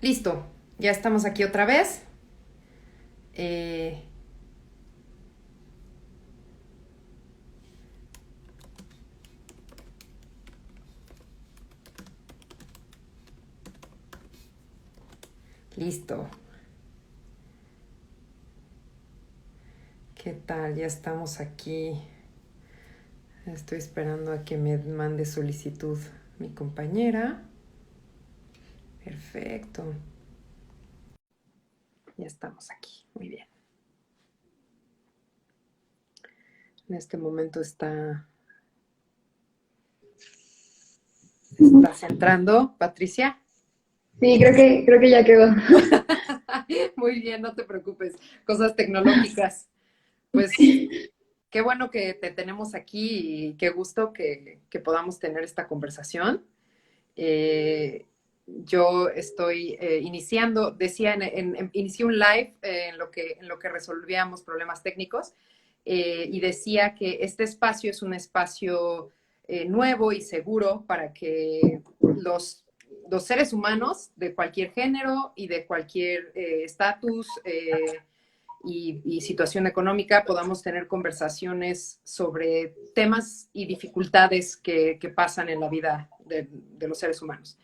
Listo, ya estamos aquí otra vez. Eh, listo. ¿Qué tal? Ya estamos aquí. Estoy esperando a que me mande solicitud mi compañera. Perfecto. Ya estamos aquí. Muy bien. En este momento ¿Estás entrando, Patricia? Sí, creo que ya quedó. Muy bien, no te preocupes. Cosas tecnológicas. Pues qué bueno que te tenemos aquí y qué gusto que podamos tener esta conversación. Yo estoy iniciando, decía, inicié un live en lo que resolvíamos problemas técnicos y decía que este espacio es un espacio nuevo y seguro para que los seres humanos de cualquier género y de cualquier estatus y situación económica podamos tener conversaciones sobre temas y dificultades que pasan en la vida de los seres humanos.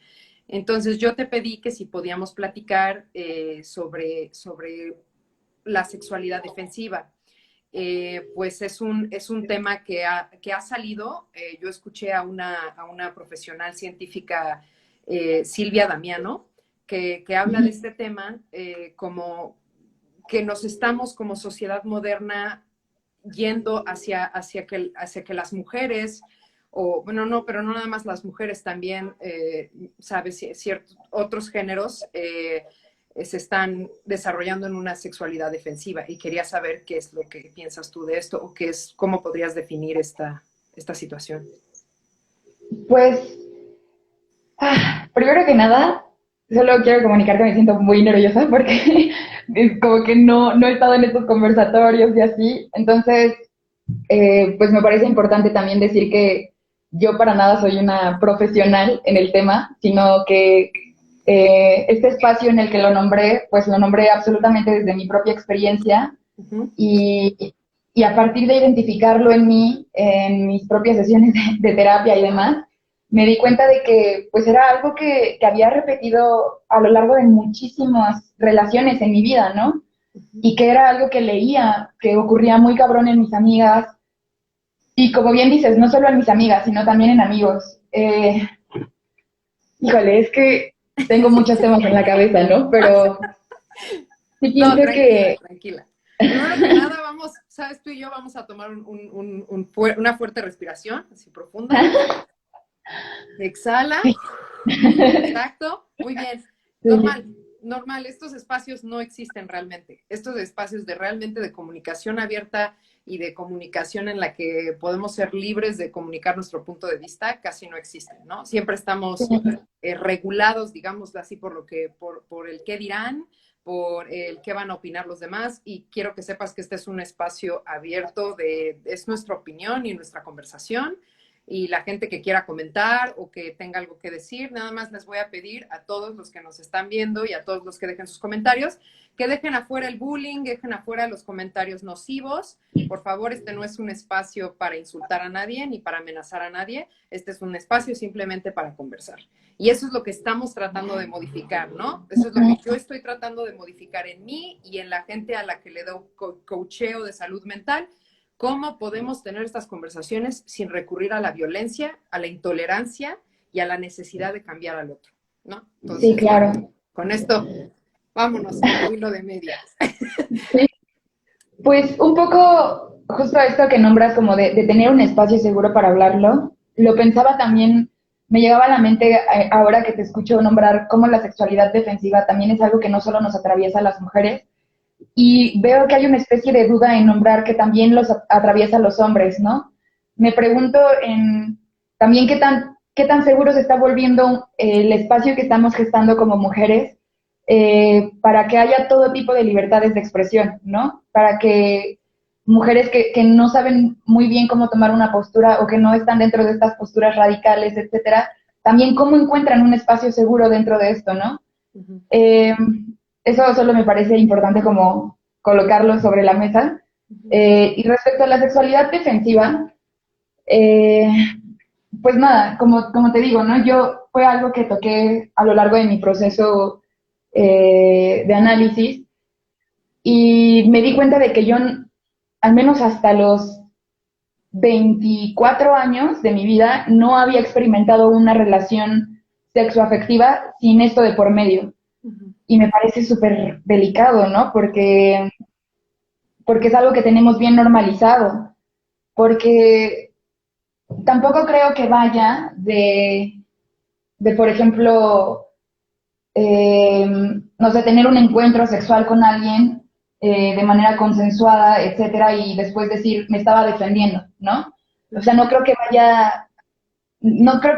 Entonces yo te pedí que si podíamos platicar sobre la sexualidad defensiva. Pues es un tema que ha salido. Yo escuché a una profesional científica, Silvia Damiano, que habla de este tema como que nos estamos como sociedad moderna yendo hacia que las mujeres, o bueno, no, pero no nada más las mujeres, también, sabes, ciertos otros géneros se están desarrollando en una sexualidad defensiva y quería saber qué es lo que piensas tú de esto o cómo podrías definir esta situación. Pues, primero que nada, solo quiero comunicar que me siento muy nerviosa porque es como que no he estado en estos conversatorios y así. Entonces, pues me parece importante también decir que yo para nada soy una profesional en el tema, sino que este espacio en el que lo nombré, pues lo nombré absolutamente desde mi propia experiencia Uh -huh. y, y a partir de identificarlo en mí, en mis propias sesiones de terapia y demás, me di cuenta de que pues era algo que había repetido a lo largo de muchísimas relaciones en mi vida, ¿no? Uh -huh. Y que era algo que leía, que ocurría muy cabrón en mis amigas, y como bien dices, no solo en mis amigas, sino también en amigos. Híjole, es que tengo muchos temas en la cabeza, ¿no? Pero sí No, pienso tranquila, que tranquila. Primero que nada, vamos, sabes, tú y yo vamos a tomar una fuerte respiración, así profunda. Exhala. sí, Exacto. Muy bien. Normal, sí, normal. Estos espacios no existen realmente. Estos espacios realmente de comunicación abierta y de comunicación en la que podemos ser libres de comunicar nuestro punto de vista casi no existen, ¿no? Siempre estamos regulados, digámoslo así, por el qué dirán, por el qué van a opinar los demás, y quiero que sepas que este es un espacio abierto es nuestra opinión y nuestra conversación, y la gente que quiera comentar o que tenga algo que decir, nada más les voy a pedir a todos los que nos están viendo y a todos los que dejen sus comentarios, que dejen afuera el bullying, dejen afuera los comentarios nocivos. Por favor, este no es un espacio para insultar a nadie ni para amenazar a nadie, este es un espacio simplemente para conversar. Y eso es lo que estamos tratando de modificar, ¿no? Eso es lo que yo estoy tratando de modificar en mí y en la gente a la que le doy coacheo de salud mental. ¿Cómo podemos tener estas conversaciones sin recurrir a la violencia, a la intolerancia y a la necesidad de cambiar al otro? ¿No? sí, Entonces, bueno, claro. con esto, vámonos con el hilo de medias. Sí, pues un poco justo esto que nombras como de tener un espacio seguro para hablarlo, lo pensaba también, me llegaba a la mente ahora que te escucho nombrar cómo la sexualidad defensiva también es algo que no solo nos atraviesa a las mujeres, y veo que hay una especie de duda en nombrar que también los atraviesa a los hombres, ¿no? Me pregunto en también qué tan seguro se está volviendo el espacio que estamos gestando como mujeres para que haya todo tipo de libertades de expresión, ¿no? Para que mujeres que no saben muy bien cómo tomar una postura o que no están dentro de estas posturas radicales, etcétera, también cómo encuentran un espacio seguro dentro de esto, ¿no? Ujú, Eh, Eso solo me parece importante como colocarlo sobre la mesa. ujú, Y respecto a la sexualidad defensiva, eh, pues nada, como te digo, ¿no? Yo fue algo que toqué a lo largo de mi proceso de análisis y me di cuenta de que yo, al menos hasta los 24 años de mi vida, no había experimentado una relación sexoafectiva sin esto de por medio. ujú. Y me parece súper delicado, ¿no? Porque es algo que tenemos bien normalizado. Porque tampoco creo que vaya de por ejemplo, no sé, tener un encuentro sexual con alguien de manera consensuada, etcétera, y después decir, me estaba defendiendo, ¿no? O sea, no creo que vaya, no creo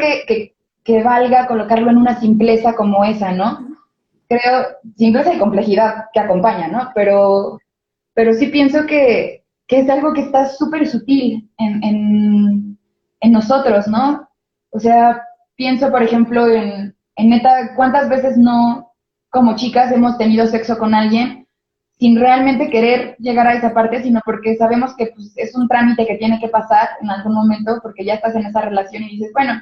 que valga colocarlo en una simpleza como esa, ¿no? Creo, simpleza y complejidad que acompaña, ¿no? Pero sí pienso que es algo que está súper sutil en nosotros, ¿no? O sea, pienso, por ejemplo, en neta, ¿cuántas veces no, como chicas, hemos tenido sexo con alguien sin realmente querer llegar a esa parte, sino porque sabemos que pues, es un trámite que tiene que pasar en algún momento, porque ya estás en esa relación y dices, bueno,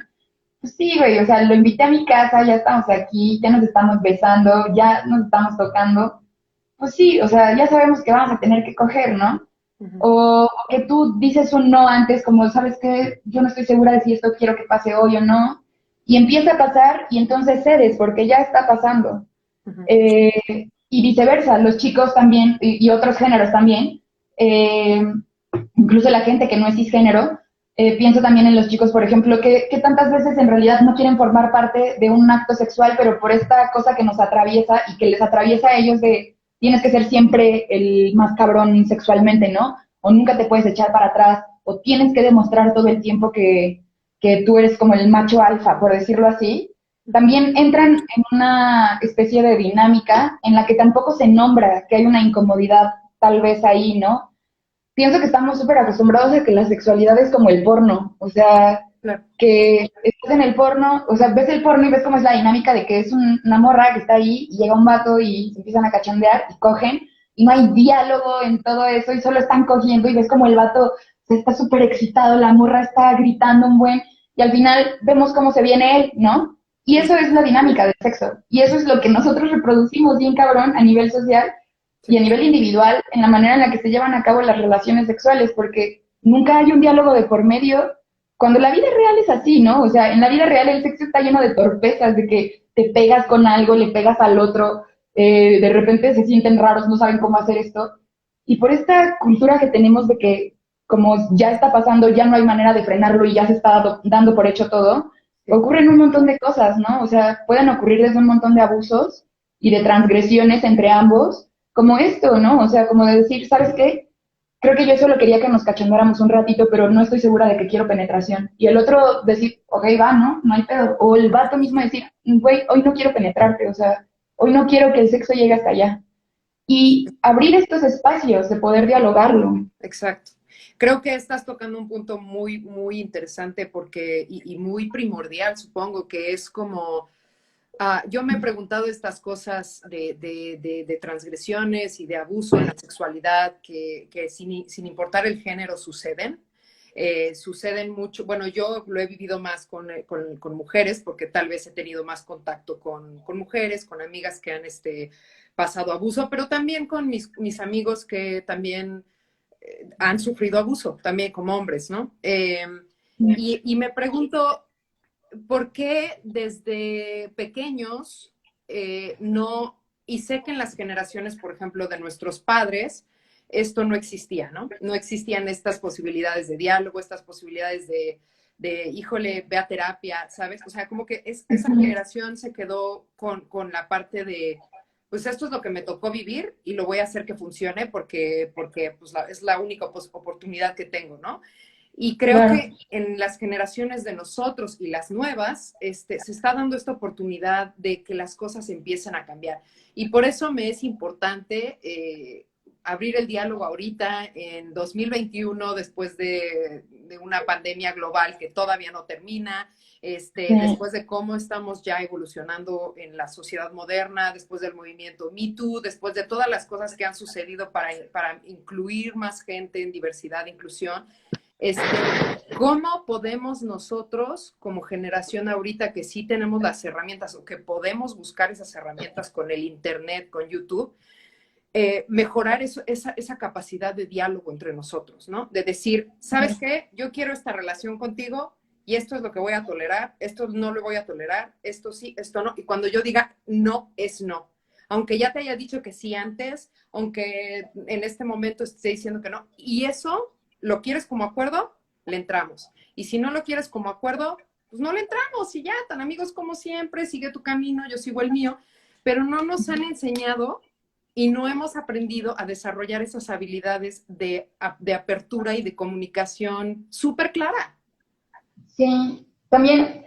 pues sí, güey, o sea, lo invité a mi casa, ya estamos aquí, ya nos estamos besando, ya nos estamos tocando, pues sí, o sea, ya sabemos que vamos a tener que coger, ¿no? Ujú. O que tú dices un no antes, como, ¿sabes qué? Yo no estoy segura de si esto quiero que pase hoy o no. Y empieza a pasar y entonces cedes porque ya está pasando. Ujú. Y viceversa, los chicos también, y otros géneros también, eh, incluso la gente que no es cisgénero, pienso también en los chicos, por ejemplo, que tantas veces en realidad no quieren formar parte de un acto sexual, pero por esta cosa que nos atraviesa y que les atraviesa a ellos de tienes que ser siempre el más cabrón sexualmente, ¿no? O nunca te puedes echar para atrás, o tienes que demostrar todo el tiempo que tú eres como el macho alfa, por decirlo así, Ujú. también entran en una especie de dinámica en la que tampoco se nombra que hay una incomodidad tal vez ahí, ¿no? Pienso que estamos súper acostumbrados a que la sexualidad es como el porno, o sea, Claro. que estás en el porno, o sea, ves el porno y ves cómo es la dinámica de que es una morra que está ahí y llega un vato y se empiezan a cachondear y cogen y no hay diálogo en todo eso y solo están cogiendo y ves como el vato se está súper excitado, la morra está gritando un buen y al final vemos cómo se viene él, ¿no? Y eso es la dinámica del sexo y eso es lo que nosotros reproducimos bien cabrón a nivel social y Sí. a nivel individual en la manera en la que se llevan a cabo las relaciones sexuales, porque nunca hay un diálogo de por medio, cuando la vida real es así, ¿no? O sea, en la vida real el sexo está lleno de torpezas, de que te pegas con algo, le pegas al otro, de repente se sienten raros, no saben cómo hacer esto. Y por esta cultura que tenemos de que como ya está pasando, ya no hay manera de frenarlo y ya se está dando por hecho todo, Sí. ocurren un montón de cosas, ¿no? O sea, pueden ocurrir desde un montón de abusos y de transgresiones entre ambos, como esto, ¿no? O sea, como de decir, ¿sabes qué? Creo que yo solo quería que nos cachondeáramos un ratito, pero no estoy segura de que quiero penetración. Y el otro decir, ok, va, ¿no? No hay pedo. O el vato mismo decir, güey, hoy no quiero penetrarte, o sea, hoy no quiero que el sexo llegue hasta allá. Y abrir estos espacios de poder dialogarlo. Exacto. Creo que estás tocando un punto muy, muy interesante porque, y muy primordial, supongo, que es como, yo me he preguntado estas cosas de transgresiones y de abuso en la sexualidad que sin importar el género suceden. Suceden mucho, bueno, yo lo he vivido más con mujeres porque tal vez he tenido más contacto con mujeres, con amigas que han pasado abuso, pero también con mis amigos que también han sufrido abuso, también como hombres, ¿no? Y me pregunto, ¿por qué desde pequeños no, y sé que en las generaciones, por ejemplo, de nuestros padres, esto no existía, ¿no? No existían estas posibilidades de diálogo, estas posibilidades híjole, ve a terapia, ¿sabes? O sea, como que esa generación se quedó con la parte de, pues esto es lo que me tocó vivir y lo voy a hacer que funcione porque pues, es la única oportunidad que tengo, ¿no? Y creo Claro. que en las generaciones de nosotros y las nuevas, se está dando esta oportunidad de que las cosas empiecen a cambiar. Y por eso me es importante abrir el diálogo ahorita, en 2021, después de una pandemia global que todavía no termina, Sí. después de cómo estamos ya evolucionando en la sociedad moderna, después del movimiento Me Too, después de todas las cosas que han sucedido para incluir más gente en diversidad e inclusión. ¿Cómo podemos nosotros, como generación ahorita que sí tenemos las herramientas o que podemos buscar esas herramientas con el Internet, con YouTube, mejorar esa capacidad de diálogo entre nosotros, ¿no? De decir, ¿sabes qué? Yo quiero esta relación contigo y esto es lo que voy a tolerar, esto no lo voy a tolerar, esto sí, esto no. Y cuando yo diga no, es no. Aunque ya te haya dicho que sí antes, aunque en este momento esté diciendo que no. Y eso, ¿lo quieres como acuerdo? Le entramos. Y si no lo quieres como acuerdo, pues no le entramos y ya, tan amigos como siempre, sigue tu camino, yo sigo el mío. Pero no nos han enseñado y no hemos aprendido a desarrollar esas habilidades de apertura y de comunicación súper clara. Sí, también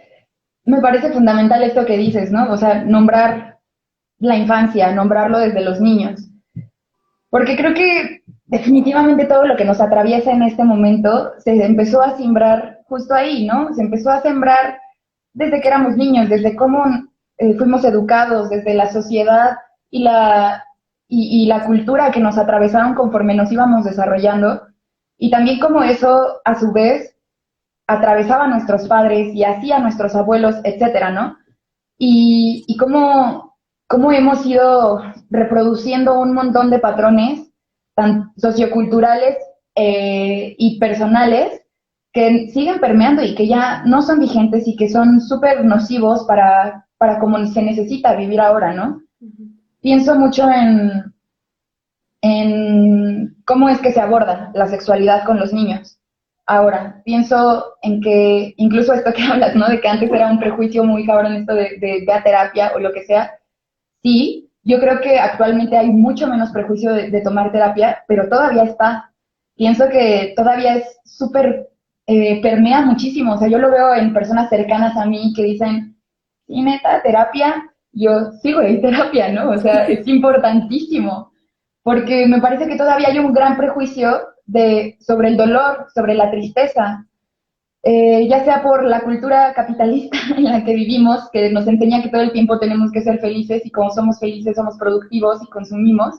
me parece fundamental esto que dices, ¿no? O sea, nombrar la infancia, nombrarlo desde los niños. Porque creo que definitivamente todo lo que nos atraviesa en este momento se empezó a sembrar justo ahí, ¿no? Se empezó a sembrar desde que éramos niños, desde cómo fuimos educados, desde la sociedad y y la cultura que nos atravesaron conforme nos íbamos desarrollando. Y también cómo eso, a su vez, atravesaba a nuestros padres y así a nuestros abuelos, etcétera, ¿no? Y cómo hemos ido reproduciendo un montón de patrones, tan socioculturales y personales, que siguen permeando y que ya no son vigentes y que son súper nocivos para cómo se necesita vivir ahora, ¿no? Pienso mucho en cómo es que se aborda la sexualidad con los niños. Ahora, pienso en que incluso esto que hablas, ¿no? De que antes era un prejuicio muy cabrón esto de ver terapia o lo que sea. Sí, yo creo que actualmente hay mucho menos prejuicio de tomar terapia, pero todavía está. Pienso que todavía es súper, permea muchísimo. O sea, yo lo veo en personas cercanas a mí que dicen, sí, neta, terapia. Yo sigo en terapia, ¿no? O sea, es importantísimo porque me parece que todavía hay un gran prejuicio sobre el dolor, sobre la tristeza, ya sea por la cultura capitalista en la que vivimos, que nos enseña que todo el tiempo tenemos que ser felices y como somos felices somos productivos y consumimos,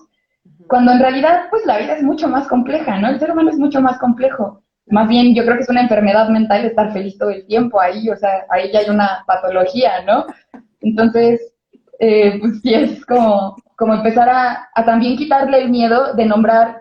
cuando en realidad pues la vida es mucho más compleja, ¿no? El ser humano es mucho más complejo. Más bien yo creo que es una enfermedad mental estar feliz todo el tiempo ahí, o sea, ahí ya hay una patología, ¿no? Entonces, pues sí es como empezar a también quitarle el miedo de nombrar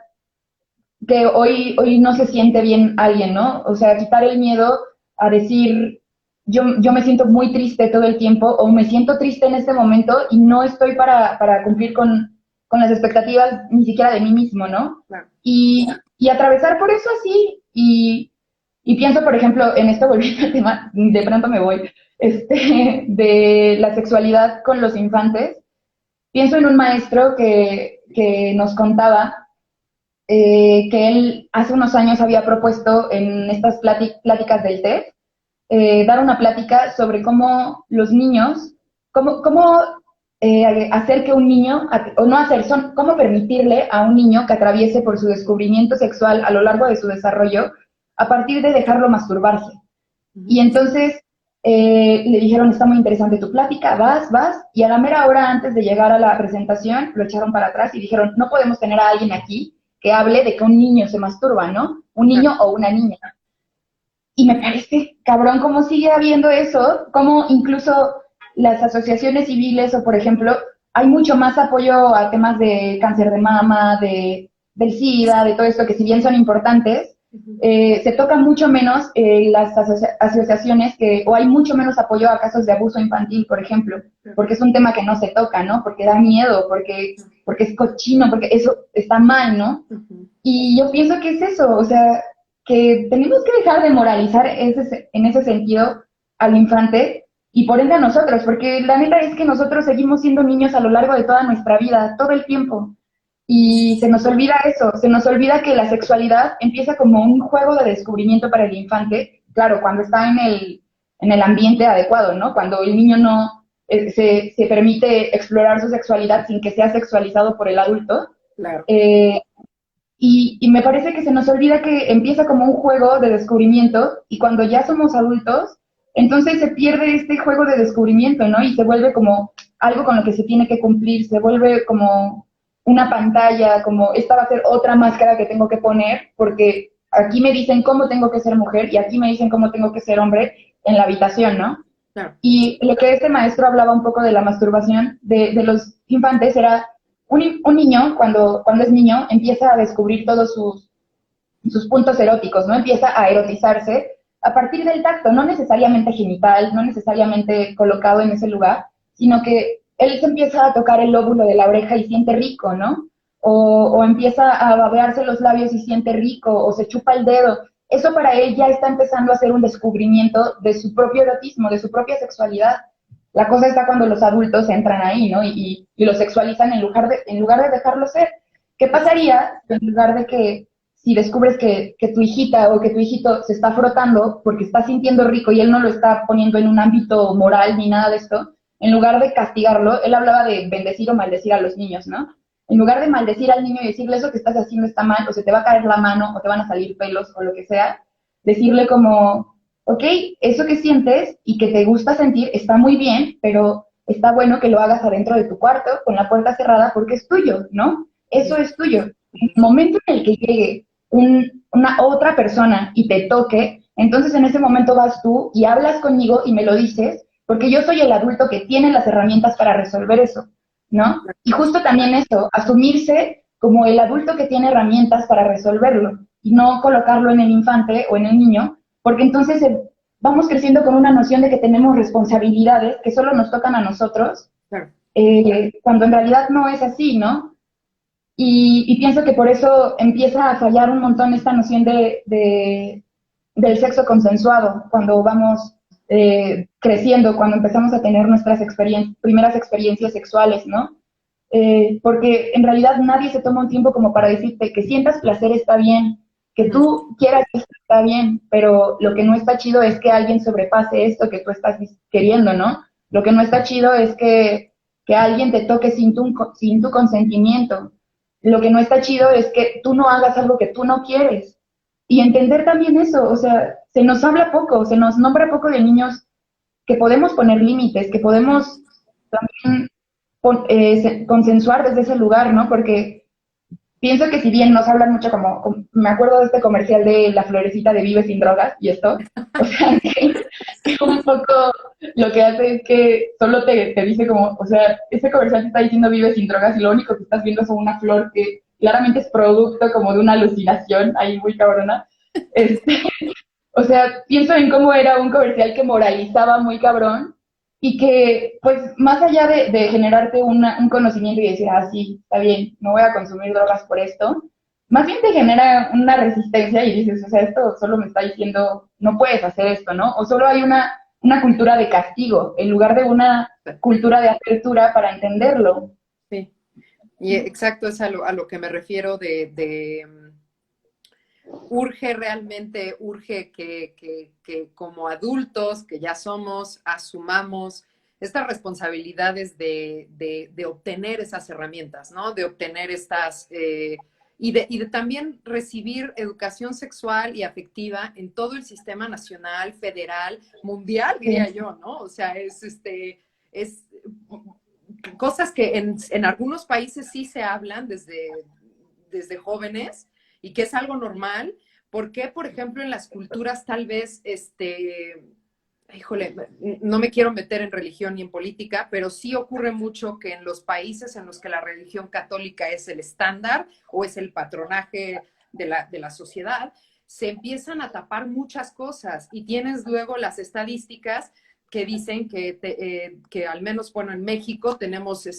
que hoy no se siente bien alguien, ¿no? O sea, quitar el miedo a decir, yo me siento muy triste todo el tiempo o me siento triste en este momento y no estoy para cumplir con las expectativas ni siquiera de mí mismo, ¿no? Claro. Y atravesar por eso así y pienso, por ejemplo, en esto volviendo al tema, de pronto me voy, de la sexualidad con los infantes. Pienso en un maestro que nos contaba que él hace unos años había propuesto en estas pláticas del TED, dar una plática sobre cómo los niños, cómo hacer que un niño, o no hacer, cómo permitirle a un niño que atraviese por su descubrimiento sexual a lo largo de su desarrollo, a partir de dejarlo masturbarse. Y entonces le dijeron, está muy interesante tu plática, vas, y a la mera hora antes de llegar a la presentación, lo echaron para atrás y dijeron, no podemos tener a alguien aquí que hable de que un niño se masturba, ¿no? Un niño o una niña. Y me parece cabrón cómo sigue habiendo eso, cómo incluso las asociaciones civiles o, por ejemplo, hay mucho más apoyo a temas de cáncer de mama, del SIDA, de todo esto, que si bien son importantes, se toca mucho menos las asociaciones o hay mucho menos apoyo a casos de abuso infantil, por ejemplo, porque es un tema que no se toca, ¿no? Porque da miedo, porque es cochino, porque eso está mal, ¿no? Y yo pienso que es eso, o sea, que tenemos que dejar de moralizar en ese sentido al infante y por ende a nosotros, porque la neta es que nosotros seguimos siendo niños a lo largo de toda nuestra vida, todo el tiempo. Y se nos olvida eso, se nos olvida que la sexualidad empieza como un juego de descubrimiento para el infante, claro, cuando está en el ambiente adecuado, ¿no? Cuando el niño no se permite explorar su sexualidad sin que sea sexualizado por el adulto. Claro. Y me parece que se nos olvida que empieza como un juego de descubrimiento y cuando ya somos adultos, Entonces se pierde este juego de descubrimiento, ¿no? Y se vuelve como algo con lo que se tiene que cumplir, se vuelve como una pantalla, como esta va a ser otra máscara que tengo que poner, porque aquí me dicen cómo tengo que ser mujer y aquí me dicen cómo tengo que ser hombre en la habitación, ¿no? Claro. Y lo que este maestro hablaba un poco de la masturbación de los infantes era un niño, cuando es niño, empieza a descubrir todos sus puntos eróticos, ¿no? Empieza a erotizarse a partir del tacto, no necesariamente genital, no necesariamente colocado en ese lugar, sino que él se empieza a tocar el lóbulo de la oreja y siente rico, ¿no? O empieza a babearse los labios y siente rico, o se chupa el dedo. Eso para él ya está empezando a ser un descubrimiento de su propio erotismo, de su propia sexualidad. La cosa está cuando los adultos entran ahí, ¿no? Y lo sexualizan en lugar de dejarlo ser. ¿Qué pasaría en lugar de que si descubres que tu hijita o que tu hijito se está frotando porque está sintiendo rico y él no lo está poniendo en un ámbito moral ni nada de esto, en lugar de castigarlo, él hablaba de bendecir o maldecir a los niños, ¿no? En lugar de maldecir al niño y decirle eso que estás haciendo está mal, o se te va a caer la mano, o te van a salir pelos, o lo que sea, decirle como, ok, eso que sientes y que te gusta sentir está muy bien, pero está bueno que lo hagas adentro de tu cuarto, con la puerta cerrada, porque es tuyo, ¿no? Eso es tuyo. En el momento en el que llegue una otra persona y te toque, entonces en ese momento vas tú y hablas conmigo y me lo dices, porque yo soy el adulto que tiene las herramientas para resolver eso, ¿no? Y justo también eso, asumirse como el adulto que tiene herramientas para resolverlo y no colocarlo en el infante o en el niño, porque entonces vamos creciendo con una noción de que tenemos responsabilidades que solo nos tocan a nosotros, Claro. cuando en realidad no es así, ¿no? Y pienso que por eso empieza a fallar un montón esta noción del sexo consensuado, cuando vamos creciendo, cuando empezamos a tener nuestras primeras experiencias sexuales, ¿no? Porque en realidad nadie se toma un tiempo como para decirte que sientas placer está bien, que tú quieras esto está bien, pero lo que no está chido es que alguien sobrepase esto que tú estás queriendo, ¿no? Lo que no está chido es que alguien te toque sin tu consentimiento. Lo que no está chido es que tú no hagas algo que tú no quieres. Y entender también eso, o sea, se nos habla poco, se nos nombra poco de niños que podemos poner límites, que podemos también consensuar desde ese lugar, ¿no? Porque pienso que si bien nos hablan mucho me acuerdo de este comercial de la florecita de Vive sin drogas y esto, o sea, que un poco lo que hace es que solo te dice como, o sea, ese comercial te está diciendo Vive sin drogas y lo único que estás viendo es una flor que claramente es producto como de una alucinación ahí muy cabrona. Este, o sea, pienso en cómo era un comercial que moralizaba muy cabrón y que, pues, más allá de generarte un conocimiento y decir, ah, sí, está bien, no voy a consumir drogas por esto, más bien te genera una resistencia y dices, o sea, esto solo me está diciendo, no puedes hacer esto, ¿no? O solo hay una cultura de castigo en lugar de una cultura de apertura para entenderlo. Sí, y exacto, es a lo que me refiero urge realmente, urge que como adultos que ya somos, asumamos estas responsabilidades de obtener esas herramientas, ¿no? De obtener estas, y de también recibir educación sexual y afectiva en todo el sistema nacional, federal, mundial, diría yo, ¿no? O sea, es cosas que en algunos países sí se hablan desde jóvenes y que es algo normal. ¿Por qué, por ejemplo, en las culturas tal vez, híjole, no me quiero meter en religión ni en política, pero sí ocurre mucho que en los países en los que la religión católica es el estándar o es el patronaje de la sociedad, se empiezan a tapar muchas cosas y tienes luego las estadísticas que dicen que al menos, bueno, en México tenemos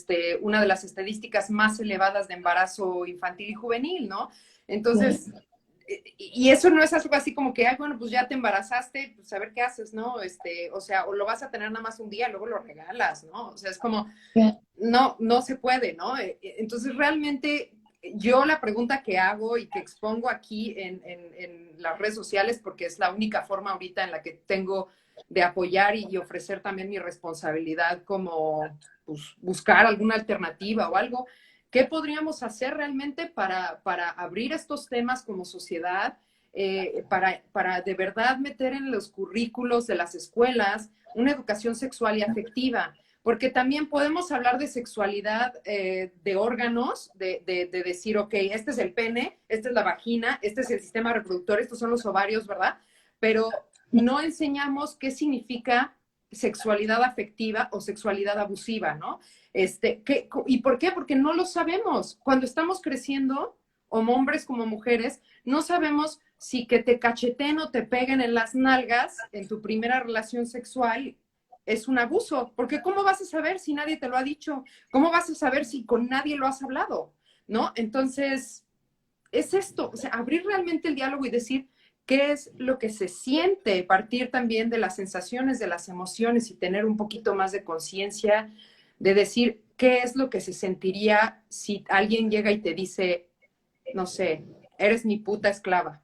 una de las estadísticas más elevadas de embarazo infantil y juvenil, ¿no? Entonces, y eso no es algo así como que, ay, bueno, pues ya te embarazaste, pues a ver qué haces, ¿no? O sea, o lo vas a tener nada más un día, luego lo regalas, ¿no? O sea, es como, no se puede, ¿no? Entonces, realmente, yo la pregunta que hago y que expongo aquí en las redes sociales, porque es la única forma ahorita en la que tengo de apoyar y ofrecer también mi responsabilidad como pues, buscar alguna alternativa o algo. ¿Qué podríamos hacer realmente para abrir estos temas como sociedad para de verdad meter en los currículos de las escuelas una educación sexual y afectiva. Porque también podemos hablar de sexualidad, de órganos, de decir, ok, este es el pene, esta es la vagina, este es el sistema reproductor, estos son los ovarios, ¿verdad? Pero no enseñamos qué significa sexualidad afectiva o sexualidad abusiva, ¿no? ¿Y por qué? Porque no lo sabemos. Cuando estamos creciendo, como hombres como mujeres, no sabemos si que te cacheten o te peguen en las nalgas en tu primera relación sexual es un abuso, porque ¿cómo vas a saber si nadie te lo ha dicho? ¿Cómo vas a saber si con nadie lo has hablado? ¿No? Entonces, es esto, o sea, abrir realmente el diálogo y decir qué es lo que se siente, partir también de las sensaciones, de las emociones y tener un poquito más de conciencia de decir qué es lo que se sentiría si alguien llega y te dice, no sé, eres mi puta esclava.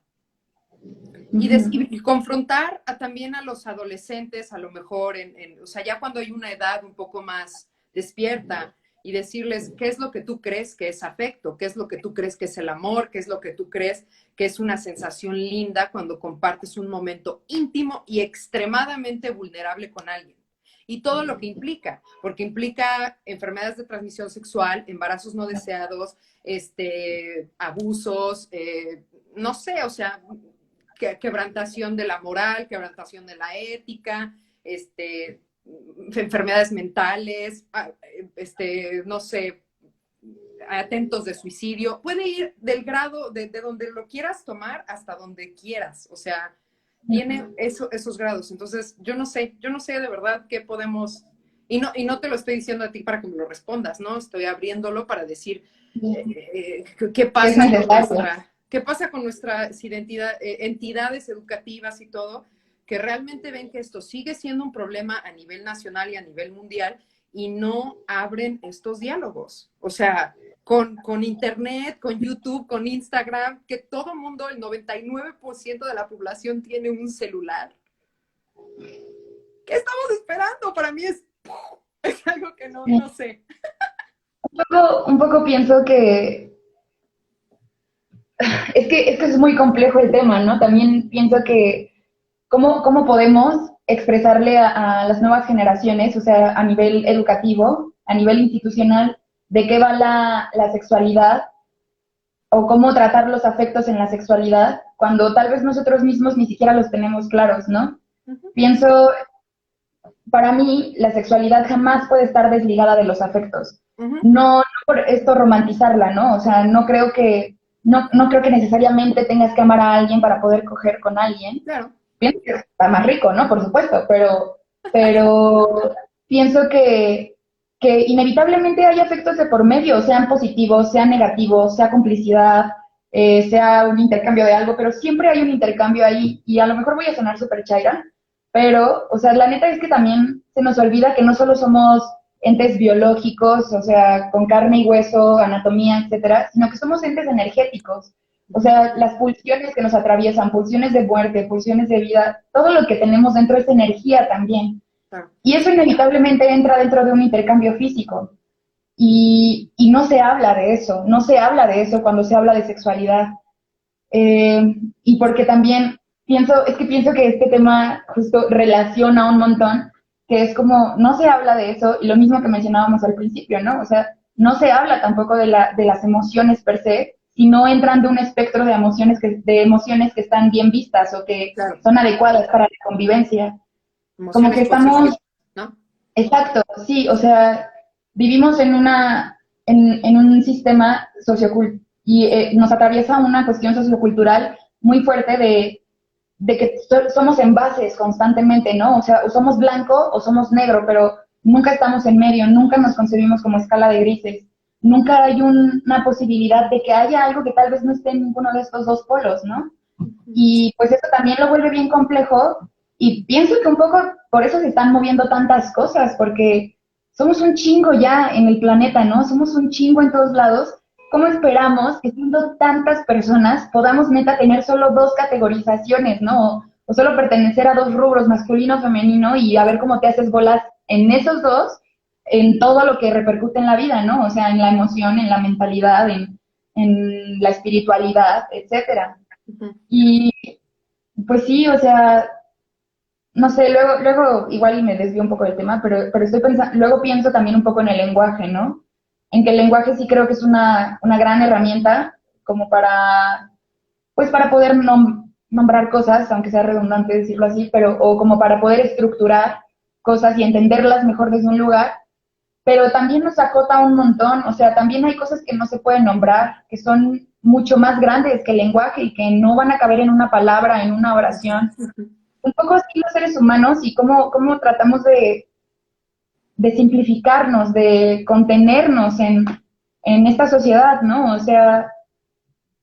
Y confrontar también a los adolescentes, a lo mejor, o sea, ya cuando hay una edad un poco más despierta, y decirles qué es lo que tú crees que es afecto, qué es lo que tú crees que es el amor, qué es lo que tú crees que es una sensación linda cuando compartes un momento íntimo y extremadamente vulnerable con alguien. Y todo lo que implica, porque implica enfermedades de transmisión sexual, embarazos no deseados, abusos, no sé, o sea, quebrantación de la moral, quebrantación de la ética, enfermedades mentales, no sé, atentos de suicidio. Puede ir del grado de donde lo quieras tomar hasta donde quieras. O sea, tiene esos grados. Entonces, yo no sé de verdad qué podemos... Y no te lo estoy diciendo a ti para que me lo respondas, ¿no? Estoy abriéndolo para decir qué pasa con nuestras entidades educativas y todo, que realmente ven que esto sigue siendo un problema a nivel nacional y a nivel mundial y no abren estos diálogos. O sea, con Internet, con YouTube, con Instagram, que todo mundo, el 99% de la población tiene un celular. ¿Qué estamos esperando? Para mí es algo que no sé. Un poco pienso que es que es muy complejo el tema, ¿no? También pienso que cómo podemos expresarle a las nuevas generaciones, o sea, a nivel educativo, a nivel institucional, de qué va la sexualidad o cómo tratar los afectos en la sexualidad, cuando tal vez nosotros mismos ni siquiera los tenemos claros, ¿no? Pienso, para mí, la sexualidad jamás puede estar desligada de los afectos. No por esto romantizarla, ¿no? O sea, no creo que necesariamente tengas que amar a alguien para poder coger con alguien. Claro. Pienso que está más rico, ¿no? Por supuesto, pero pienso que inevitablemente hay afectos de por medio, sean positivos, sean negativos, sea complicidad, sea un intercambio de algo, pero siempre hay un intercambio ahí, y a lo mejor voy a sonar súper chaira, pero, o sea, la neta es que también se nos olvida que no solo somos entes biológicos, o sea, con carne y hueso, anatomía, etcétera, sino que somos entes energéticos. O sea, las pulsiones que nos atraviesan, pulsiones de muerte, pulsiones de vida, todo lo que tenemos dentro es energía también. Y eso inevitablemente entra dentro de un intercambio físico. Y no se habla de eso, no se habla de eso cuando se habla de sexualidad. Y porque también pienso que este tema justo relaciona un montón, que es como, no se habla de eso, y lo mismo que mencionábamos al principio, ¿no? O sea, no se habla tampoco de las emociones per se, sino entran de un espectro de emociones que están bien vistas o que son adecuadas para la convivencia. Emociones como que estamos, ¿no? Exacto, sí, o sea, vivimos en un sistema sociocultural y nos atraviesa una cuestión sociocultural muy fuerte de que somos envases constantemente, ¿no? O sea, o somos blanco o somos negro, pero nunca estamos en medio, nunca nos concebimos como escala de grises, nunca hay una posibilidad de que haya algo que tal vez no esté en ninguno de estos dos polos, ¿no? Y pues eso también lo vuelve bien complejo, y pienso que un poco por eso se están moviendo tantas cosas, porque somos un chingo ya en el planeta, ¿no? Somos un chingo en todos lados. ¿Cómo esperamos que siendo tantas personas podamos neta tener solo dos categorizaciones, ¿no? O solo pertenecer a dos rubros, masculino, femenino, y a ver cómo te haces bolas en esos dos, en todo lo que repercute en la vida, ¿no? O sea, en la emoción, en la mentalidad, en la espiritualidad, etcétera. Ujú. Y pues sí, o sea, no sé, luego igual y me desvío un poco del tema, pero estoy pensando, luego pienso también un poco en el lenguaje, ¿no? En que el lenguaje sí creo que es una gran herramienta como para, pues para poder nombrar cosas, aunque sea redundante decirlo así, pero, o como para poder estructurar cosas y entenderlas mejor desde un lugar, pero también nos acota un montón, o sea, también hay cosas que no se pueden nombrar, que son mucho más grandes que el lenguaje y que no van a caber en una palabra, en una oración. Un poco así los seres humanos y cómo tratamos de simplificarnos, de contenernos en esta sociedad, ¿no? O sea,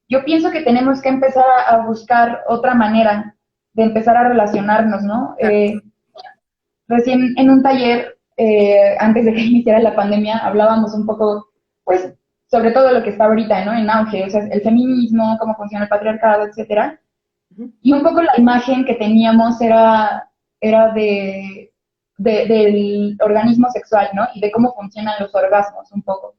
yo pienso que tenemos que empezar a buscar otra manera de empezar a relacionarnos, ¿no? Claro. Recién en un taller, antes de que iniciara la pandemia, hablábamos un poco, pues, sobre todo lo que está ahorita, ¿no? En auge, o sea, el feminismo, cómo funciona el patriarcado, etcétera. Ujú. Y un poco la imagen que teníamos era del organismo sexual, ¿no? Y de cómo funcionan los orgasmos, un poco.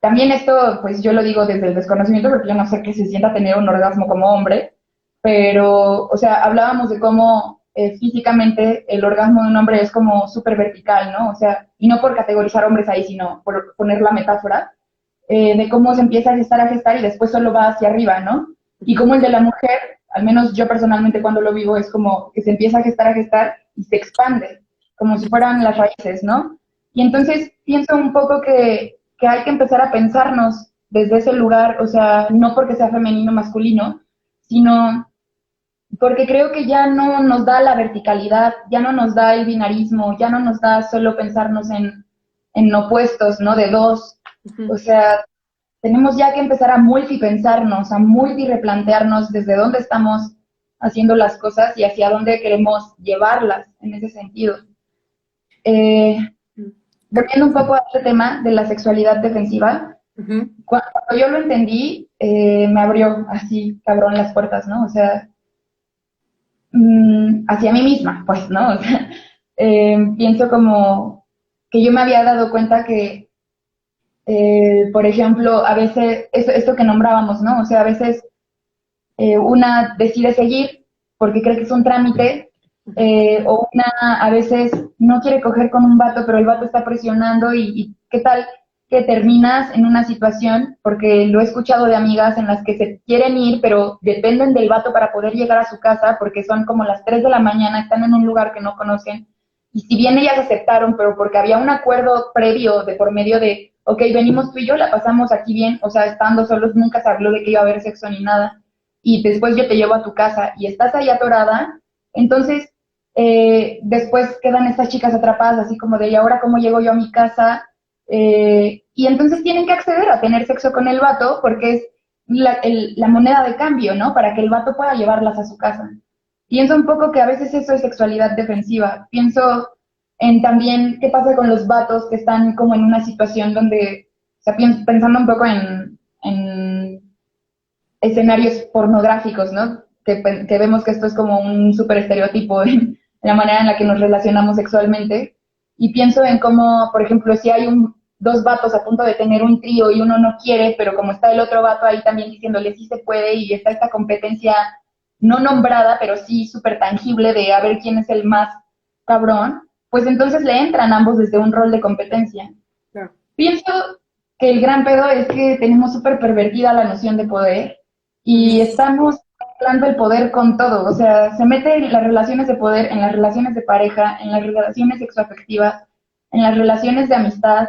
También esto, pues yo lo digo desde el desconocimiento, porque yo no sé qué se sienta tener un orgasmo como hombre, pero, o sea, hablábamos de cómo físicamente el orgasmo de un hombre es como súper vertical, ¿no? O sea, y no por categorizar hombres ahí, sino por poner la metáfora, de cómo se empieza a gestar y después solo va hacia arriba, ¿no? Y Ujú. como el de la mujer, al menos yo personalmente cuando lo vivo, es como que se empieza a gestar y se expande, como si fueran las raíces, ¿no? Y entonces pienso un poco que hay que empezar a pensarnos desde ese lugar, o sea, no porque sea femenino o masculino, sino porque creo que ya no nos da la verticalidad, ya no nos da el binarismo, ya no nos da solo pensarnos en opuestos, ¿no? De dos. O Ujú. sea, tenemos ya que empezar a multipensarnos, a multireplantearnos desde dónde estamos haciendo las cosas y hacia dónde queremos llevarlas en ese sentido. Eh, Volviendo un poco a este tema de la sexualidad defensiva, Ujú. cuando yo lo entendí, me abrió así, cabrón, las puertas, ¿no? O sea, hacia mí misma, pues, ¿no? O sea, pienso como que yo me había dado cuenta que, por ejemplo, a veces, esto que nombrábamos, ¿no? O sea, a veces una decide seguir porque cree que es un trámite, o una a veces no quiere coger con un vato, pero el vato está presionando y qué tal que terminas en una situación, porque lo he escuchado de amigas en las que se quieren ir, pero dependen del vato para poder llegar a su casa, porque son como las 3 de la mañana, están en un lugar que no conocen, y si bien ellas aceptaron, pero porque había un acuerdo previo de por medio de, ok, venimos tú y yo, la pasamos aquí bien, o sea, estando solos, nunca se habló de que iba a haber sexo ni nada, y después yo te llevo a tu casa y estás ahí atorada, entonces después quedan estas chicas atrapadas así como de, ¿y ahora cómo llego yo a mi casa? Y entonces tienen que acceder a tener sexo con el vato porque es la moneda de cambio, ¿no? Para que el vato pueda llevarlas a su casa. Pienso un poco que a veces eso es sexualidad defensiva. Pienso en también qué pasa con los vatos que están como en una situación donde, o sea, pensando un poco en escenarios pornográficos, ¿no? Que vemos que esto es como un súper estereotipo en la manera en la que nos relacionamos sexualmente. Y pienso en cómo, por ejemplo, si hay dos vatos a punto de tener un trío y uno no quiere, pero como está el otro vato ahí también diciéndole sí se puede y está esta competencia no nombrada, pero sí súper tangible de a ver quién es el más cabrón, pues entonces le entran ambos desde un rol de competencia. Claro. Pienso que el gran pedo es que tenemos súper pervertida la noción de poder Ujú. y estamos mezclando el poder con todo. O sea, se mete en las relaciones de poder, en las relaciones de pareja, en las relaciones sexoafectivas, en las relaciones de amistad.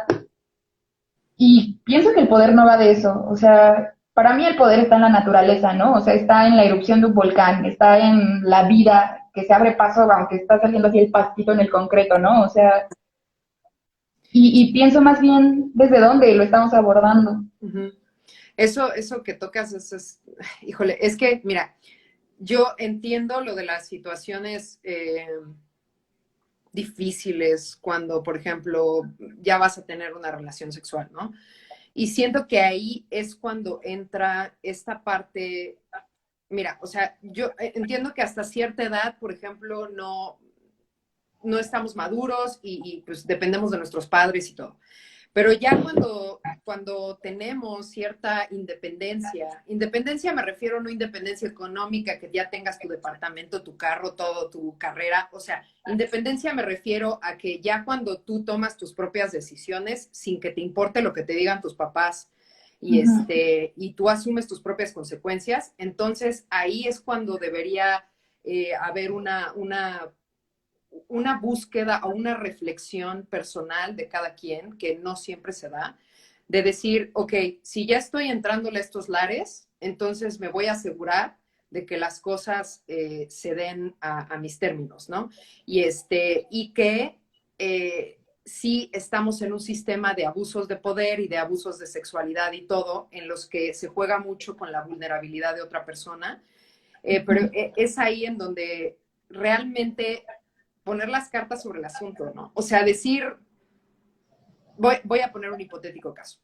Y pienso que el poder no va de eso. O sea, para mí el poder está en la naturaleza, ¿no? O sea, está en la erupción de un volcán, está en la vida que se abre paso aunque está saliendo así el pastito en el concreto, ¿no? O sea, y pienso más bien desde dónde lo estamos abordando. Ujú. Eso que tocas híjole, es que, mira, yo entiendo lo de las situaciones difíciles cuando, por ejemplo, ya vas a tener una relación sexual, ¿no? Y siento que ahí es cuando entra esta parte, mira, o sea, yo entiendo que hasta cierta edad, por ejemplo, no estamos maduros y pues dependemos de nuestros padres y todo. Pero ya cuando tenemos cierta independencia me refiero no independencia económica, que ya tengas tu departamento, tu carro, todo, tu carrera, o sea, independencia me refiero a que ya cuando tú tomas tus propias decisiones sin que te importe lo que te digan tus papás y tú asumes tus propias consecuencias, entonces ahí es cuando debería haber una búsqueda o una reflexión personal de cada quien, que no siempre se da, de decir, ok, si ya estoy entrándole a estos lares, entonces me voy a asegurar de que las cosas se den a mis términos, ¿no? Y que sí estamos en un sistema de abusos de poder y de abusos de sexualidad y todo, en los que se juega mucho con la vulnerabilidad de otra persona, pero es ahí en donde realmente poner las cartas sobre el asunto, ¿no? O sea, decir, voy a poner un hipotético caso.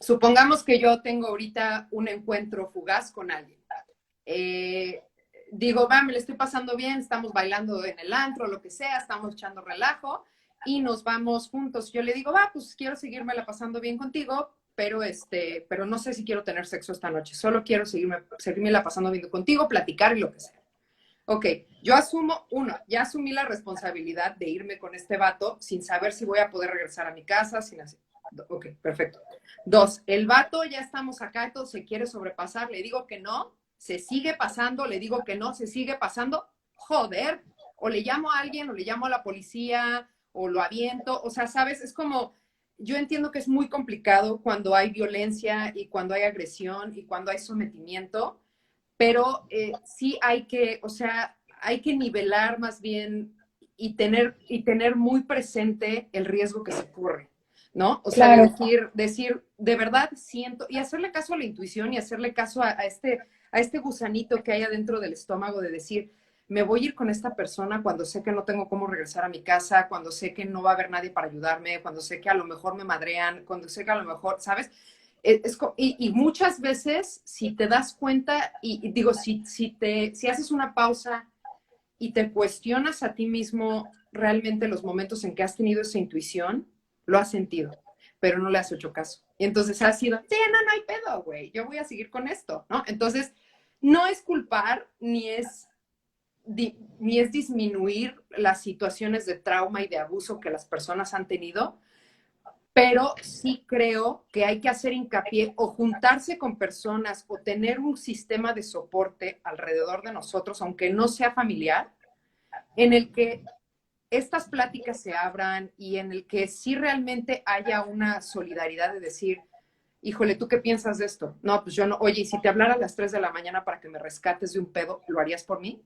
Supongamos que yo tengo ahorita un encuentro fugaz con alguien. Digo, va, me le estoy pasando bien, estamos bailando en el antro, lo que sea, estamos echando relajo y nos vamos juntos. Yo le digo, va, pues quiero seguirme la pasando bien contigo, pero no sé si quiero tener sexo esta noche. Solo quiero seguirme la pasando bien contigo, platicar y lo que sea. Ok, yo ya asumí la responsabilidad de irme con este vato sin saber si voy a poder regresar a mi casa, sin así. Ok, perfecto. 2, el vato, ya estamos acá, todo se quiere sobrepasar, le digo que no, se sigue pasando, le digo que no, se sigue pasando, joder, o le llamo a alguien, o le llamo a la policía, o lo aviento, o sea, ¿sabes? Es como, yo entiendo que es muy complicado cuando hay violencia y cuando hay agresión y cuando hay sometimiento, pero sí hay que, o sea, hay que nivelar más bien y tener muy presente el riesgo que se corre, ¿no? O sea, Claro. decir, de verdad siento, y hacerle caso a la intuición y hacerle caso a este gusanito que hay adentro del estómago de decir, me voy a ir con esta persona cuando sé que no tengo cómo regresar a mi casa, cuando sé que no va a haber nadie para ayudarme, cuando sé que a lo mejor me madrean, cuando sé que a lo mejor, ¿sabes? Y muchas veces, si te das cuenta, y digo, si haces una pausa y te cuestionas a ti mismo realmente los momentos en que has tenido esa intuición, lo has sentido, pero no le has hecho caso. Y entonces has sido, sí, no hay pedo, güey, yo voy a seguir con esto, ¿no? Entonces, no es culpar, ni es disminuir las situaciones de trauma y de abuso que las personas han tenido, pero sí creo que hay que hacer hincapié o juntarse con personas o tener un sistema de soporte alrededor de nosotros, aunque no sea familiar, en el que estas pláticas se abran y en el que sí realmente haya una solidaridad de decir, híjole, ¿tú qué piensas de esto? No, pues yo no, oye, y si te hablara a las 3 de la mañana para que me rescates de un pedo, ¿lo harías por mí?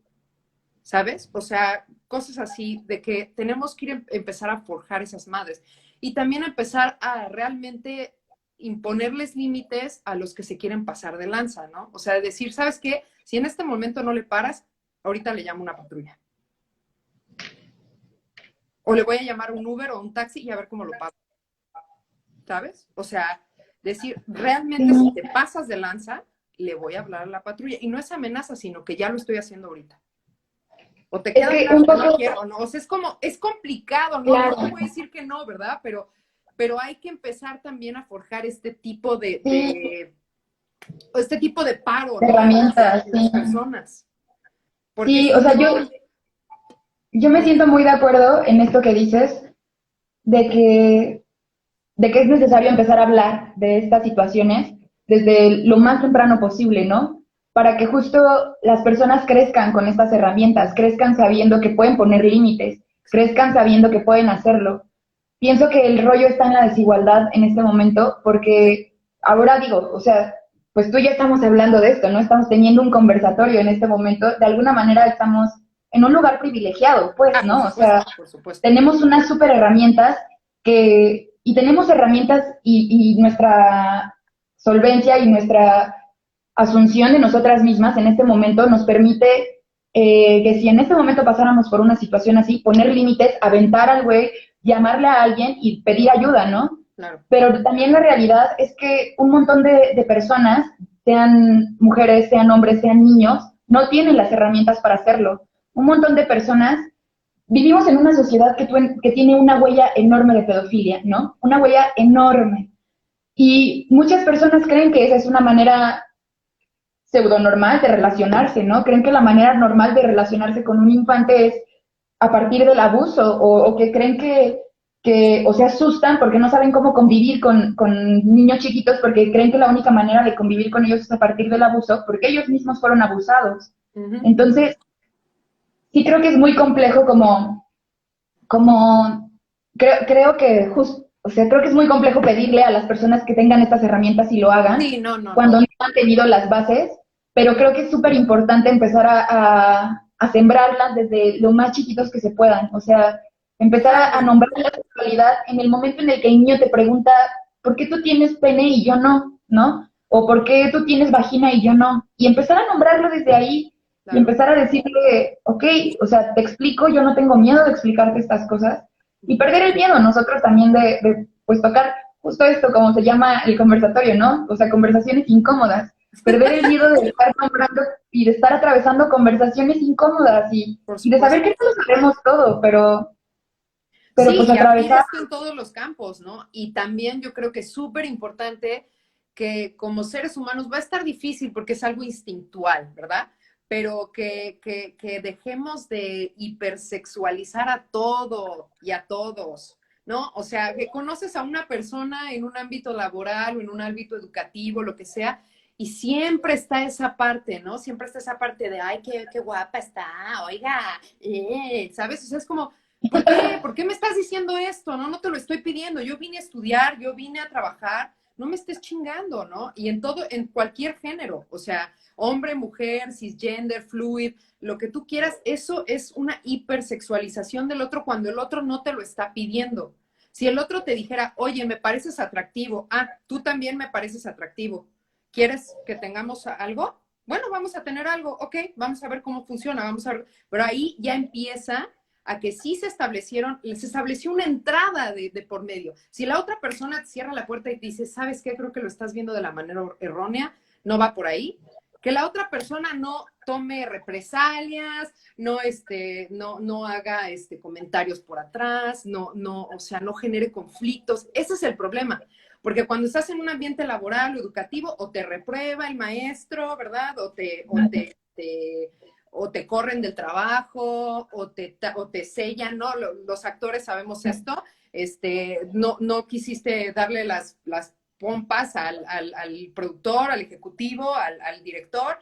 ¿Sabes? O sea, cosas así de que tenemos que empezar a forjar esas madres y también empezar a realmente imponerles límites a los que se quieren pasar de lanza, ¿no? O sea, decir, ¿sabes qué? Si en este momento no le paras, ahorita le llamo una patrulla. O le voy a llamar un Uber o un taxi y a ver cómo lo pago, ¿sabes? O sea, decir, realmente si te pasas de lanza, le voy a hablar a la patrulla. Y no es amenaza, sino que ya lo estoy haciendo ahorita. O te Es queda que claro un que no poco, quiero, o no. O sea, es complicado, ¿no? No te claro, voy a decir que no, ¿verdad? Pero hay que empezar también a forjar este tipo sí, este tipo de paro, de ¿no? herramientas, En las sí. personas. Porque Sí, si o sea, no, yo me siento muy de acuerdo en esto que dices, de que, de que es necesario empezar a hablar de estas situaciones desde lo más temprano posible, ¿no? Para que justo las personas crezcan con estas herramientas, crezcan sabiendo que pueden poner límites, crezcan sabiendo que pueden hacerlo. Pienso que el rollo está en la desigualdad en este momento, porque ahora digo, o sea, pues tú y yo estamos hablando de esto, ¿no? Estamos teniendo un conversatorio en este momento, de alguna manera estamos en un lugar privilegiado, pues, por ¿no? O supuesto, sea, por supuesto. tenemos unas súper herramientas y tenemos herramientas y nuestra solvencia y nuestra asunción de nosotras mismas en este momento nos permite que si en este momento pasáramos por una situación así, poner límites, aventar al güey, llamarle a alguien y pedir ayuda, ¿no? Claro. Pero también la realidad es que un montón de personas, sean mujeres, sean hombres, sean niños, no tienen las herramientas para hacerlo. Un montón de personas vivimos en una sociedad que tiene una huella enorme de pedofilia, ¿no? Una huella enorme. Y muchas personas creen que esa es una manera pseudonormal de relacionarse, ¿no? Creen que la manera normal de relacionarse con un infante es a partir del abuso, o que creen o se asustan porque no saben cómo convivir con niños chiquitos, porque creen que la única manera de convivir con ellos es a partir del abuso, porque ellos mismos fueron abusados. Entonces, sí creo que es muy complejo creo que o sea, creo que es muy complejo pedirle a las personas que tengan estas herramientas y lo hagan Sí, no, no, cuando no. no han tenido las bases, pero creo que es súper importante empezar a sembrarlas desde lo más chiquitos que se puedan. O sea, empezar a Claro. nombrar la sexualidad en el momento en el que el niño te pregunta, ¿por qué tú tienes pene y yo no? ¿No? O ¿por qué tú tienes vagina y yo no? Y empezar a nombrarlo desde ahí y Claro. empezar a decirle, ok, o sea, te explico, yo no tengo miedo de explicarte estas cosas y perder el miedo nosotros también pues tocar justo esto, como se llama el conversatorio, ¿no? O sea, conversaciones incómodas. Perder el miedo de estar nombrando y de estar atravesando conversaciones incómodas Por y de saber supuesto. que no lo sabemos todo, pero Sí, pues y aplica atravesar. esto en todos los campos, ¿no? Y también yo creo que es súper importante que como seres humanos va a estar difícil porque es algo instintual, ¿verdad? Pero que dejemos de hipersexualizar a todo y a todos, ¿no? O sea, que conoces a una persona en un ámbito laboral o en un ámbito educativo, lo que sea, y siempre está esa parte, ¿no? Siempre está esa parte de, ay, qué guapa está, oiga, ¿sabes? O sea, es como ¿por qué? ¿Por qué me estás diciendo esto? No, no te lo estoy pidiendo. Yo vine a estudiar, yo vine a trabajar. No me estés chingando, ¿no? Y en todo, en cualquier género, o sea, hombre, mujer, cisgender, fluid, lo que tú quieras, eso es una hipersexualización del otro cuando el otro no te lo está pidiendo. Si el otro te dijera, oye, me pareces atractivo, tú también me pareces atractivo, ¿quieres que tengamos algo? Bueno, vamos a tener algo, ok, vamos a ver cómo funciona, vamos a ver, pero ahí ya empieza a que sí se estableció una entrada de por medio. Si la otra persona te cierra la puerta y te dice, ¿sabes qué? Creo que lo estás viendo de la manera errónea, no va por ahí. Que la otra persona no tome represalias, no haga comentarios por atrás, o sea, no genere conflictos. Ese es el problema. Porque cuando estás en un ambiente laboral o educativo, o te reprueba el maestro, ¿verdad? O te corren del trabajo, o te sellan, ¿no? Los actores sabemos esto, no quisiste darle las pompas al productor, al ejecutivo, al director,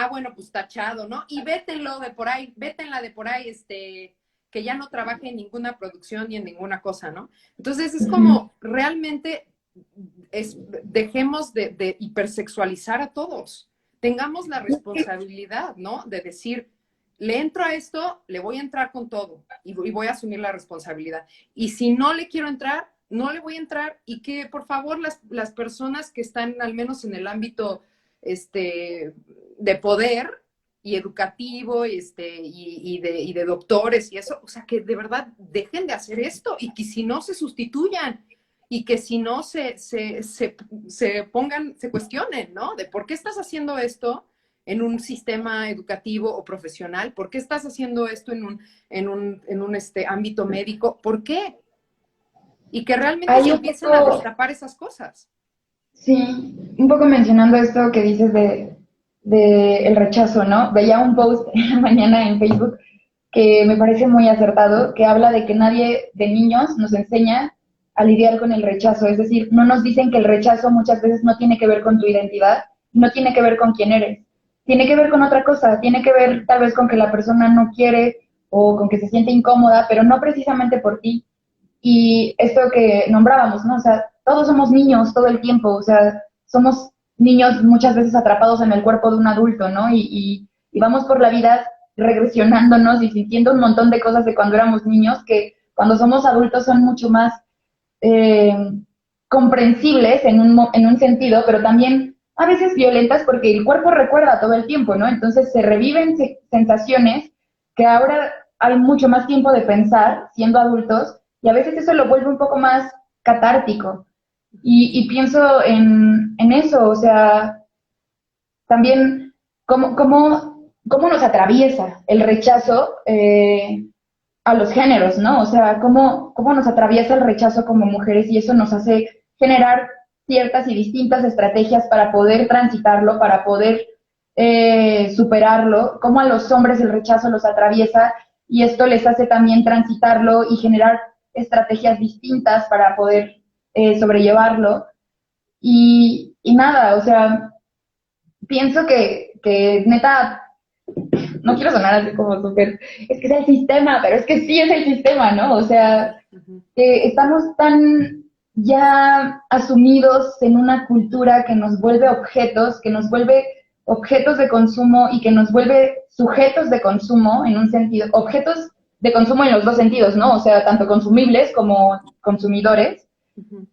bueno, pues tachado, ¿no? Y vétenlo de por ahí, vétenla de por ahí, que ya no trabaje en ninguna producción ni en ninguna cosa, ¿no? Entonces es como realmente dejemos de hipersexualizar a todos. Tengamos la responsabilidad, ¿no? De decir, le entro a esto, le voy a entrar con todo y voy a asumir la responsabilidad. Y si no le quiero entrar, no le voy a entrar y que por favor las personas que están al menos en el ámbito de poder y educativo y de doctores y eso, o sea, que de verdad dejen de hacer esto y que si no se sustituyan y que si no se pongan, se cuestionen, ¿no? De por qué estás haciendo esto en un sistema educativo o profesional, por qué estás haciendo esto en un ámbito médico, ¿por qué? Y que realmente Hay se un empiecen a poco, destapar esas cosas. sí, un poco mencionando esto que dices de el rechazo, ¿no? Veía un post mañana en Facebook que me parece muy acertado, que habla de que nadie de niños nos enseña a lidiar con el rechazo. Es decir, no nos dicen que el rechazo muchas veces no tiene que ver con tu identidad, no tiene que ver con quién eres. Tiene que ver con otra cosa, tiene que ver tal vez con que la persona no quiere o con que se siente incómoda, pero no precisamente por ti. Y esto que nombrábamos, ¿no? O sea, todos somos niños todo el tiempo, o sea, somos niños muchas veces atrapados en el cuerpo de un adulto, ¿no? Y vamos por la vida regresionándonos y sintiendo un montón de cosas de cuando éramos niños que cuando somos adultos son mucho más eh, comprensibles en un sentido, pero también a veces violentas porque el cuerpo recuerda todo el tiempo, ¿no? Entonces se reviven sensaciones que ahora hay mucho más tiempo de pensar siendo adultos y a veces eso lo vuelve un poco más catártico. Y pienso en eso, o sea, también cómo nos atraviesa el rechazo a los géneros, ¿no? O sea, cómo nos atraviesa el rechazo como mujeres y eso nos hace generar ciertas y distintas estrategias para poder transitarlo, para poder superarlo, cómo a los hombres el rechazo los atraviesa y esto les hace también transitarlo y generar estrategias distintas para poder sobrellevarlo. Y nada, o sea, pienso que neta, no quiero sonar así como súper, es que es el sistema, pero es que sí es el sistema, ¿no? O sea, estamos tan ya asumidos en una cultura que nos vuelve objetos, que nos vuelve objetos de consumo y que nos vuelve sujetos de consumo en un sentido, objetos de consumo en los dos sentidos, ¿no? O sea, tanto consumibles como consumidores,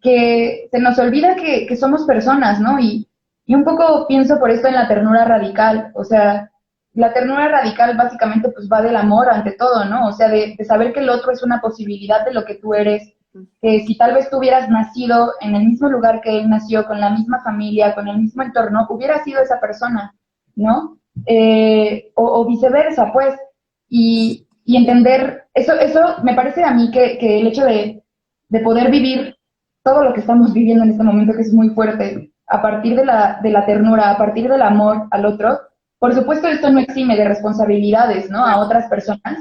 que se nos olvida que somos personas, ¿no? Y un poco pienso por esto en la ternura radical, o sea, la ternura radical básicamente pues va del amor ante todo, ¿no? O sea, de saber que el otro es una posibilidad de lo que tú eres, que si tal vez tú hubieras nacido en el mismo lugar que él nació, con la misma familia, con el mismo entorno, hubiera sido esa persona, ¿no? O viceversa, pues, y entender, eso me parece a mí que el hecho de poder vivir todo lo que estamos viviendo en este momento, que es muy fuerte, a partir de la ternura, a partir del amor al otro, por supuesto esto no exime de responsabilidades, ¿no? A otras personas,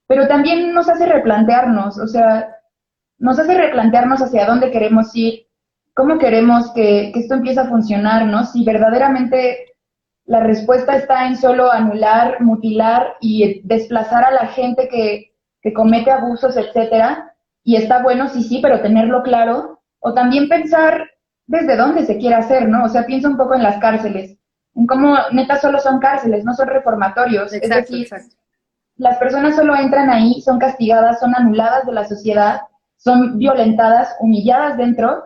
pero también nos hace replantearnos, o sea, nos hace replantearnos hacia dónde queremos ir, cómo queremos que esto empiece a funcionar, ¿no? Si verdaderamente la respuesta está en solo anular, mutilar y desplazar a la gente que comete abusos, etcétera, y está bueno, sí, sí, pero tenerlo claro, o también pensar desde dónde se quiere hacer, ¿no? O sea, piensa un poco en las cárceles, en cómo neta solo son cárceles, no son reformatorios, es Exacto, decir, exacto. las personas solo entran ahí, son castigadas, son anuladas de la sociedad, son violentadas, humilladas dentro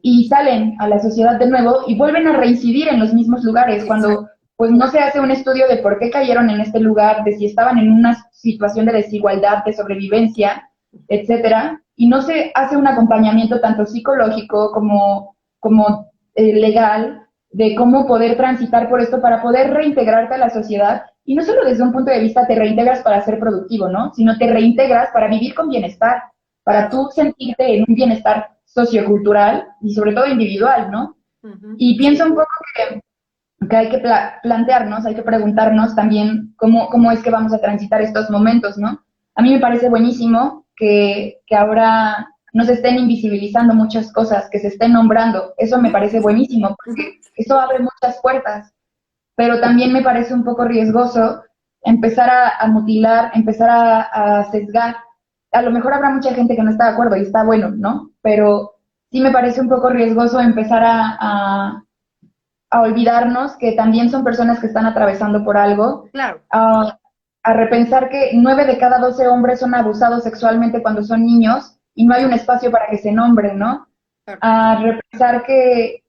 y salen a la sociedad de nuevo y vuelven a reincidir en los mismos lugares Exacto. cuando pues no se hace un estudio de por qué cayeron en este lugar, de si estaban en una situación de desigualdad, de sobrevivencia, etcétera, y no se hace un acompañamiento tanto psicológico como legal de cómo poder transitar por esto para poder reintegrarte a la sociedad y no solo desde un punto de vista te reintegras para ser productivo, ¿no? Sino te reintegras para vivir con bienestar, para tú sentirte en un bienestar sociocultural y sobre todo individual, ¿no? Y pienso un poco que hay que plantearnos, hay que preguntarnos también cómo es que vamos a transitar estos momentos, ¿no? A mí me parece buenísimo que ahora no se estén invisibilizando muchas cosas, que se estén nombrando. Eso me parece buenísimo, porque eso abre muchas puertas. Pero también me parece un poco riesgoso empezar a mutilar, empezar a sesgar. A lo mejor habrá mucha gente que no está de acuerdo y está bueno, ¿no? Pero sí me parece un poco riesgoso empezar a olvidarnos que también son personas que están atravesando por algo, Claro. a repensar que 9 de cada 12 hombres son abusados sexualmente cuando son niños y no hay un espacio para que se nombren, ¿no? Claro. A repensar que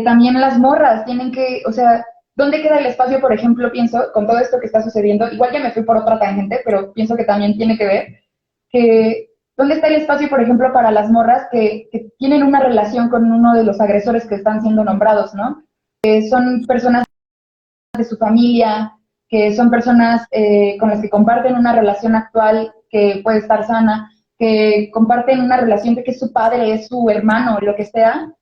también las morras tienen que, o sea, ¿dónde queda el espacio, por ejemplo, pienso, con todo esto que está sucediendo? Igual ya me fui por otra tangente, pero pienso que también tiene que ver, que ¿dónde está el espacio, por ejemplo, para las morras que tienen una relación con uno de los agresores que están siendo nombrados, ¿no? Son personas de su familia, que son personas con las que comparten una relación actual que puede estar sana, que comparten una relación de que es su padre, es su hermano, lo que sea.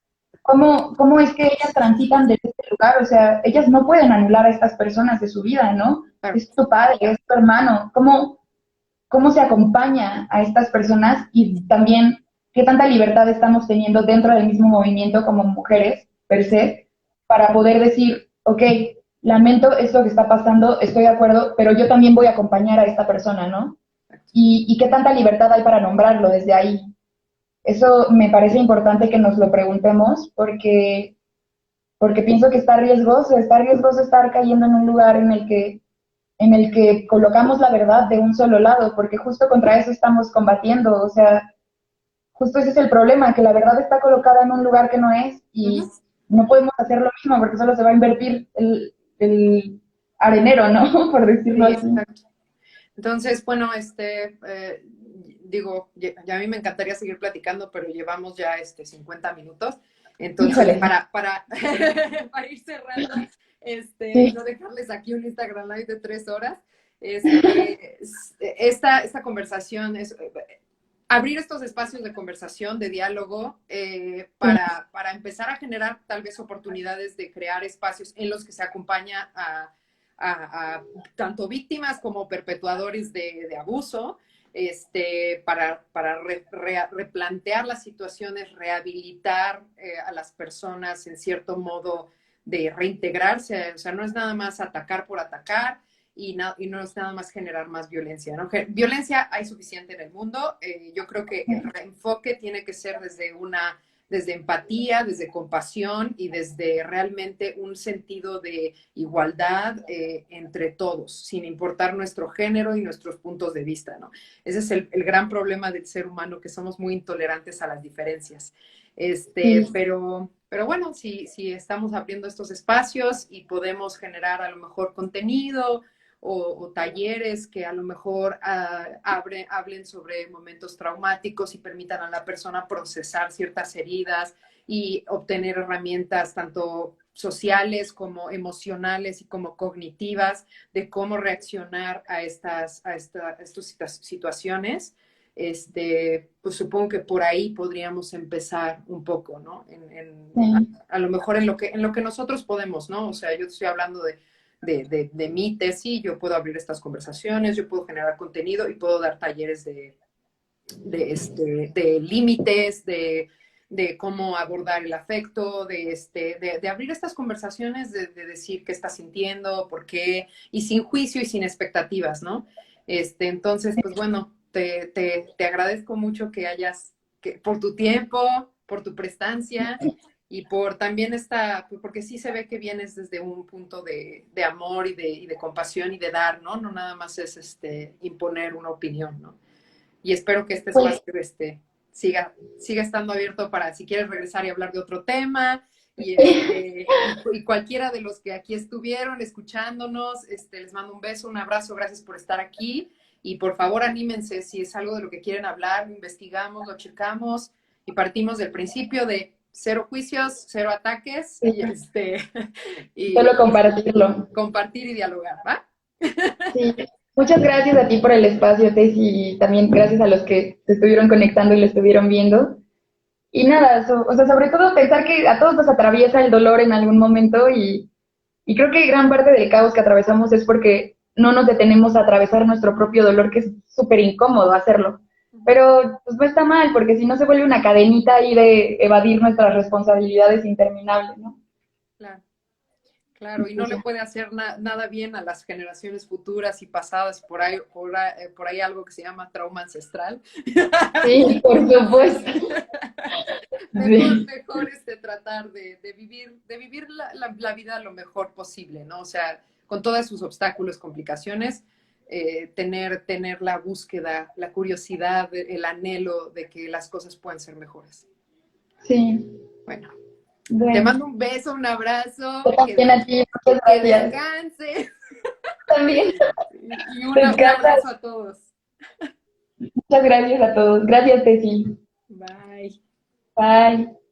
¿Cómo es que ellas transitan desde este lugar? O sea, ellas no pueden anular a estas personas de su vida, ¿no? Claro. Es tu padre, es tu hermano. ¿Cómo se acompaña a estas personas? Y también, ¿qué tanta libertad estamos teniendo dentro del mismo movimiento como mujeres, per se, para poder decir, ok, lamento esto que está pasando, estoy de acuerdo, pero yo también voy a acompañar a esta persona, ¿no? Y qué tanta libertad hay para nombrarlo desde ahí. Eso me parece importante que nos lo preguntemos porque pienso que está riesgoso estar cayendo en un lugar en el que colocamos la verdad de un solo lado, porque justo contra eso estamos combatiendo, o sea, justo ese es el problema, que la verdad está colocada en un lugar que no es y no podemos hacer lo mismo porque solo se va a invertir el arenero, ¿no? Por decirlo Sí, así. exacto. Entonces, bueno, digo, ya a mí me encantaría seguir platicando, pero llevamos ya 50 minutos. Entonces, Híjole, para ir cerrando, sí, no dejarles aquí un Instagram Live de 3 horas. Esta conversación es abrir estos espacios de conversación, de diálogo, para empezar a generar tal vez oportunidades de crear espacios en los que se acompaña a tanto víctimas como perpetuadores de abuso, para replantear las situaciones, rehabilitar a las personas en cierto modo de reintegrarse. O sea, no es nada más atacar por atacar y no es nada más generar más violencia, ¿no? Violencia hay suficiente en el mundo. Yo creo que el reenfoque tiene que ser desde empatía, desde compasión y desde realmente un sentido de igualdad entre todos, sin importar nuestro género y nuestros puntos de vista, ¿no? Ese es el gran problema del ser humano, que somos muy intolerantes a las diferencias. Sí. Pero bueno, si estamos abriendo estos espacios y podemos generar a lo mejor contenido o talleres que a lo mejor hablen sobre momentos traumáticos y permitan a la persona procesar ciertas heridas y obtener herramientas tanto sociales como emocionales y como cognitivas de cómo reaccionar a estas situaciones. Pues supongo que por ahí podríamos empezar un poco, ¿no? Sí. A lo mejor en lo que nosotros podemos, ¿no? O sea, yo estoy hablando de mi tesis, yo puedo abrir estas conversaciones, yo puedo generar contenido y puedo dar talleres de límites, de cómo abordar el afecto, de abrir estas conversaciones, de decir qué estás sintiendo, por qué, y sin juicio y sin expectativas, ¿no? Entonces, pues bueno, te agradezco mucho por tu tiempo, por tu prestancia y por también porque sí se ve que vienes desde un punto de amor y de compasión y de dar, ¿no? No nada más es imponer una opinión, ¿no? Y espero que este Pues, espacio siga estando abierto para si quieres regresar y hablar de otro tema. Y cualquiera de los que aquí estuvieron escuchándonos, les mando un beso, un abrazo, gracias por estar aquí. Y por favor, anímense si es algo de lo que quieren hablar, lo investigamos, lo checamos y partimos del principio de cero juicios, cero ataques sí, y solo compartirlo. compartir y dialogar, ¿va? Sí. Muchas gracias a ti por el espacio, Tess, y también gracias a los que se estuvieron conectando y lo estuvieron viendo. Y nada, o sea, sobre todo pensar que a todos nos atraviesa el dolor en algún momento y creo que gran parte del caos que atravesamos es porque no nos detenemos a atravesar nuestro propio dolor, que es súper incómodo hacerlo. Pero pues no está mal, porque si no se vuelve una cadenita ahí de evadir nuestras responsabilidades interminables, ¿no? Claro. Claro, y no le Entonces, puede hacer nada bien a las generaciones futuras y pasadas, por ahí algo que se llama trauma ancestral. sí, por supuesto. Sí, Mejor tratar de vivir la vida lo mejor posible, ¿no? O sea, con todos sus obstáculos, complicaciones, tener la búsqueda, la curiosidad, el anhelo de que las cosas puedan ser mejores. sí. Bueno, te Bueno, mando un beso, un abrazo, yo también a ti, muchas que gracias. descanse. También, Y un descansa. abrazo a todos. Muchas gracias a todos. Gracias, Tessy. Bye. Bye.